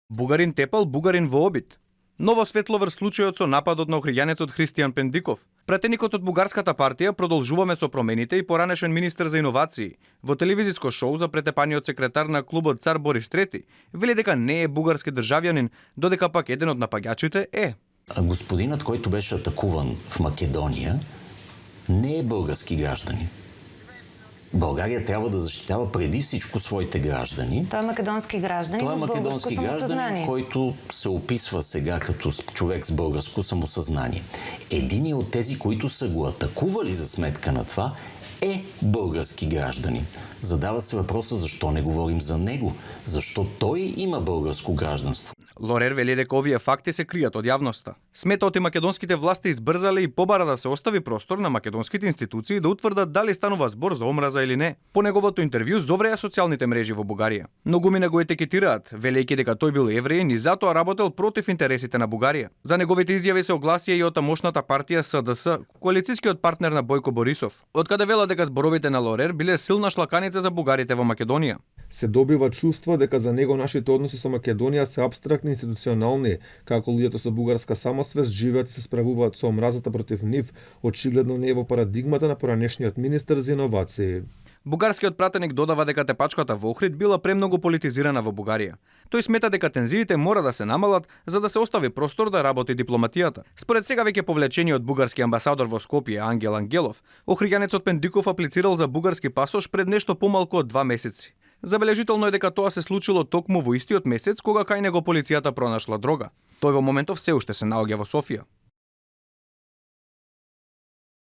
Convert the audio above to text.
Бугарин тепал, бугарин во обид. Ново светло врз случајот со нападот на охријанецот Христијан Пендиков. Пратеникот од Бугарската партија Продолжуваме со промените и поранешен министер за иновации во телевизиско шоу за претепаниот секретар на клубот Цар Борис III вели дека не е бугарски државјанин, додека пак еден од напаѓачите е. Господинът, който беше атакуван в Македония, не е български гражданин. България трябва да защитава преди всичко своите граждани. Той е македонски гражданин, Той е с българско македонски гражданин, самосъзнание. който се описва сега като човек с българско самосъзнание. Единият от тези, които са го атакували за сметка на това, е български гражданин. Задава се въпроса защо не говорим за него, защо той има българско гражданство. Лорер вели дека овие факти се кријат од јавноста. Сметаот и македонските власти избрзале и побара да се остави простор на македонските институции да утврдат дали станува збор за омраза или не. По неговото интервју зовреа социјалните мрежи во Бугарија. Многумина го етикетираат, велејќи дека тој бил евреин и затоа работел против интересите на Бугарија. За неговите изјави се огласија и од тамошната партија СДС, коалицискиот партнер на Бојко Борисов, откаде велат дека зборовите на Лорер биле силна шлаканица за бугарите во Македонија. Се добива чувство дека за него нашите односи со Македонија се апстрактни институционални, како луѓето со бугарска самосвест живеат и се справуваат со омразата против нив, очигледно не е во парадигмата на поранешниот министер за иновации. Бугарскиот пратеник додава дека тепачката во Охрид била премногу политизирана во Бугарија. Тој смета дека тензиите мора да се намалат за да се остави простор да работи дипломатијата. Според сега веќе повлечениот бугарски амбасадор во Скопје Ангел Ангелов, охријанецот Пендиков аплицирал за бугарски пасош пред нешто помалку од 2 месеци. Забележително е дека тоа се случило токму во истиот месец кога кај него полицијата пронашла дрога. Тој во моментов се уште се наоѓа во Софија.